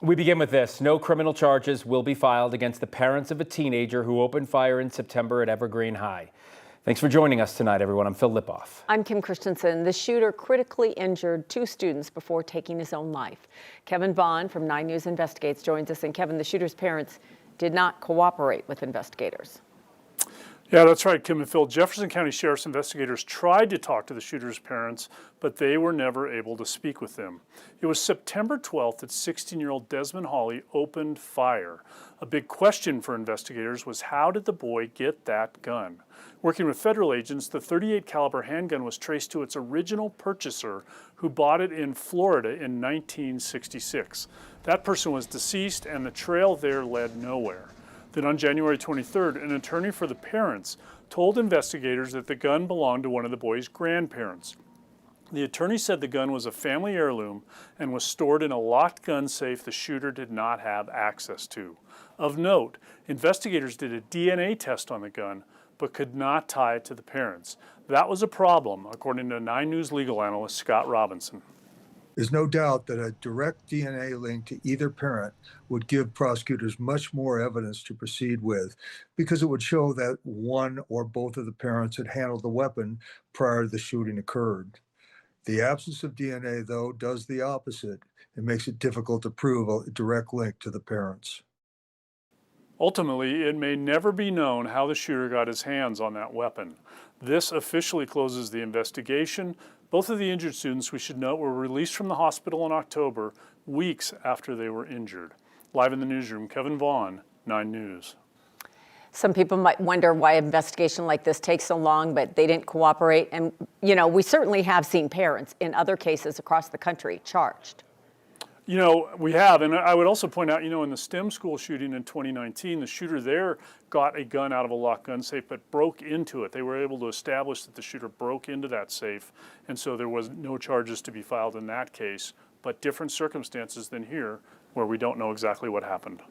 We begin with this. No criminal charges will be filed against the parents of a teenager who opened fire in September at Evergreen High. Thanks for joining us tonight, everyone. I'm Phil Lipoff. I'm Kim Christensen. The shooter critically injured two students before taking his own life. Kevin Vonn from 9 News Investigates joins us. And Kevin, the shooter's parents did not cooperate with investigators. Yeah, that's right, Kim and Phil. Jefferson County Sheriff's investigators tried to talk to the shooter's parents, but they were never able to speak with them. It was September 12th that 16-year-old Desmond Hawley opened fire. A big question for investigators was, how did the boy get that gun? Working with federal agents, the .38 caliber handgun was traced to its original purchaser, who bought it in Florida in 1966. That person was deceased, and the trail there led nowhere. Then on January 23rd, an attorney for the parents told investigators that the gun belonged to one of the boy's grandparents. The attorney said the gun was a family heirloom and was stored in a locked gun safe the shooter did not have access to. Of note, investigators did a DNA test on the gun, but could not tie it to the parents. That was a problem, according to 9 News legal analyst Scott Robinson. There's no doubt that a direct DNA link to either parent would give prosecutors much more evidence to proceed with, because it would show that one or both of the parents had handled the weapon prior to the shooting occurred. The absence of DNA, though, does the opposite. It makes it difficult to prove a direct link to the parents. Ultimately, it may never be known how the shooter got his hands on that weapon. This officially closes the investigation. Both of the injured students, we should note, were released from the hospital in October, weeks after they were injured. Live in the newsroom, Kevin Vonn, 9 News. Some people might wonder why an investigation like this takes so long, but they didn't cooperate. And, you know, we certainly have seen parents in other cases across the country charged. You know, we have, and I would also point out, you know, in the STEM school shooting in 2019, the shooter there got a gun out of a locked gun safe, but broke into it. They were able to establish that the shooter broke into that safe, and so there was no charges to be filed in that case, but different circumstances than here, where we don't know exactly what happened.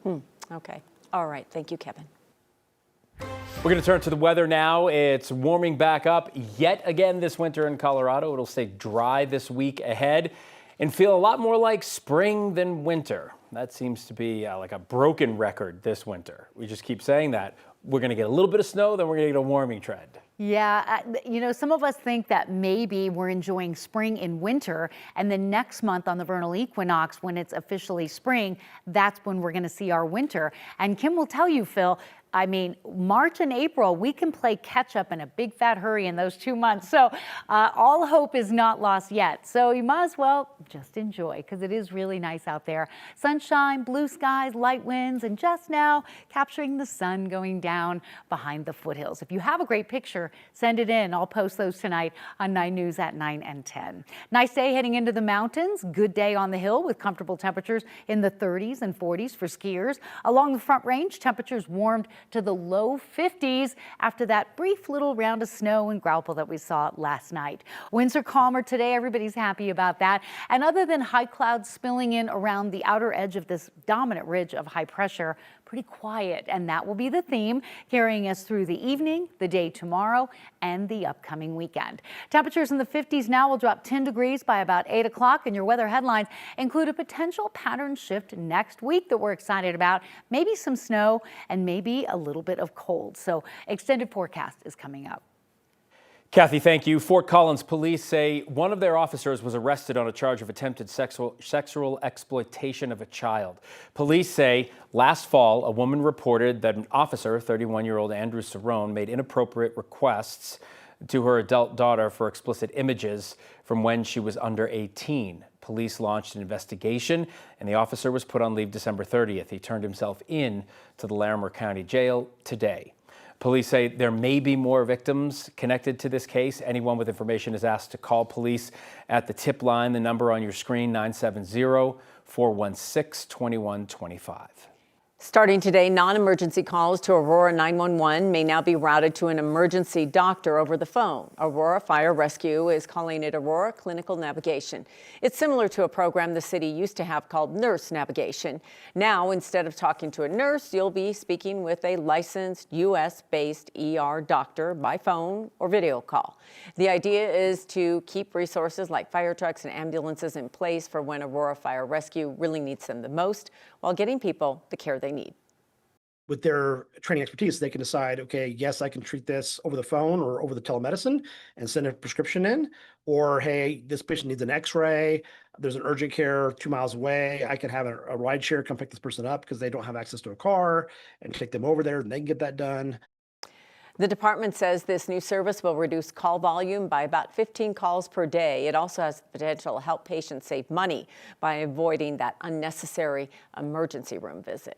Okay. All right. Thank you, Kevin. We're going to turn to the weather now. It's warming back up yet again this winter in Colorado. It'll stay dry this week ahead and feel a lot more like spring than winter. That seems to be like a broken record this winter. We just keep saying that. We're going to get a little bit of snow, then we're going to get a warming trend. Yeah, you know, some of us think that maybe we're enjoying spring in winter, and then next month on the vernal equinox, when it's officially spring, that's when we're going to see our winter. And Kim will tell you, Phil, I mean, March and April, we can play catch up in a big fat hurry in those 2 months. So all hope is not lost yet. So you might as well just enjoy, because it is really nice out there. Sunshine, blue skies, light winds, and just now capturing the sun going down behind the foothills. If you have a great picture, send it in. I'll post those tonight on 9 News at 9 and 10. Nice day heading into the mountains. Good day on the hill with comfortable temperatures in the 30s and 40s for skiers. Along the Front Range, temperatures warmed to the low 50s after that brief little round of snow and graupel that we saw last night. Winds are calmer today. Everybody's happy about that. And other than high clouds spilling in around the outer edge of this dominant ridge of high pressure, pretty quiet, and that will be the theme carrying us through the evening, the day tomorrow, and the upcoming weekend. Temperatures in the 50s now will drop 10 degrees by about 8 o'clock, and your weather headlines include a potential pattern shift next week that we're excited about, maybe some snow and maybe a little bit of cold. So extended forecast is coming up. Kathy, thank you. Fort Collins police say one of their officers was arrested on a charge of attempted sexual exploitation of a child. Police say last fall, a woman reported that an officer, 31-year-old Andrew Cerrone, made inappropriate requests to her adult daughter for explicit images from when she was under 18. Police launched an investigation, and the officer was put on leave December 30th. He turned himself in to the Larimer County Jail today. Police say there may be more victims connected to this case. Anyone with information is asked to call police at the tip line, the number on your screen, 970-416-2125. Starting today, non-emergency calls to Aurora 911 may now be routed to an emergency doctor over the phone. Aurora Fire Rescue is calling it Aurora Clinical Navigation. It's similar to a program the city used to have called Nurse Navigation. Now, instead of talking to a nurse, you'll be speaking with a licensed U.S.-based ER doctor by phone or video call. The idea is to keep resources like fire trucks and ambulances in place for when Aurora Fire Rescue really needs them the most, while getting people the care they need. With their training expertise, they can decide, okay, yes, I can treat this over the phone or over the telemedicine and send a prescription in, or hey, this patient needs an x-ray, there's an urgent care 2 miles away, I can have a ride share come pick this person up because they don't have access to a car and take them over there and they can get that done. The department says this new service will reduce call volume by about 15 calls per day. It also has the potential to help patients save money by avoiding that unnecessary emergency room visit.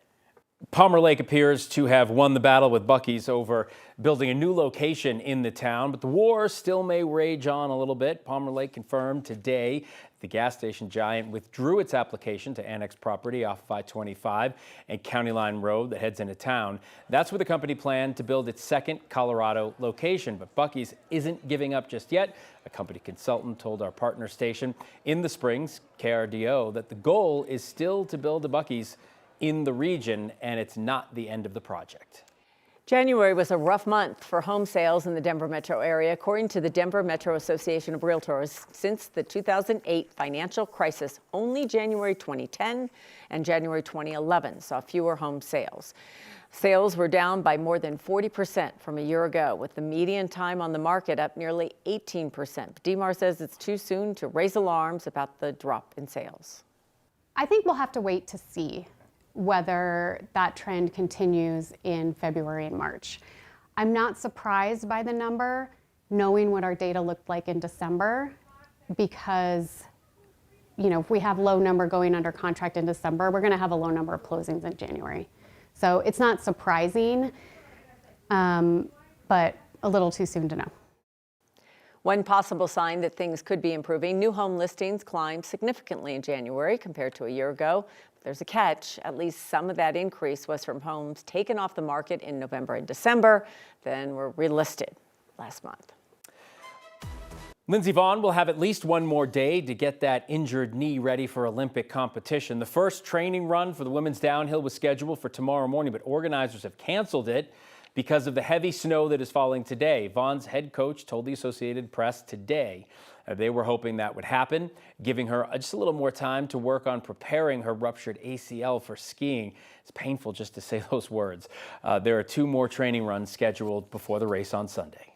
Palmer Lake appears to have won the battle with Buc-ee's over building a new location in the town, but the war still may rage on a little bit. Palmer Lake confirmed today the gas station giant withdrew its application to annex property off of I-25 and County Line Road that heads into town. That's where the company planned to build its second Colorado location, but Buc-ee's isn't giving up just yet. A company consultant told our partner station in the Springs, KRDO, that the goal is still to build a Buc-ee's in the region, and it's not the end of the project. January was a rough month for home sales in the Denver metro area, according to the Denver Metro Association of Realtors. Since the 2008 financial crisis, only January 2010 and January 2011 saw fewer home sales. Sales were down by more than 40% from a year ago, with the median time on the market up nearly 18%. DeMar says it's too soon to raise alarms about the drop in sales. I think we'll have to wait to see whether that trend continues in February and March. I'm not surprised by the number, knowing what our data looked like in December, because if we have low number going under contract in December, we're going to have a low number of closings in January. So it's not surprising, but a little too soon to know. One possible sign that things could be improving, new home listings climbed significantly in January compared to a year ago. There's a catch. At least some of that increase was from homes taken off the market in November and December, then were relisted last month. Lindsey Vonn will have at least one more day to get that injured knee ready for Olympic competition. The first training run for the women's downhill was scheduled for tomorrow morning, but organizers have canceled it because of the heavy snow that is falling today. Vonn's head coach told the Associated Press today they were hoping that would happen, giving her just a little more time to work on preparing her ruptured ACL for skiing. It's painful just to say those words. There are 2 more training runs scheduled before the race on Sunday.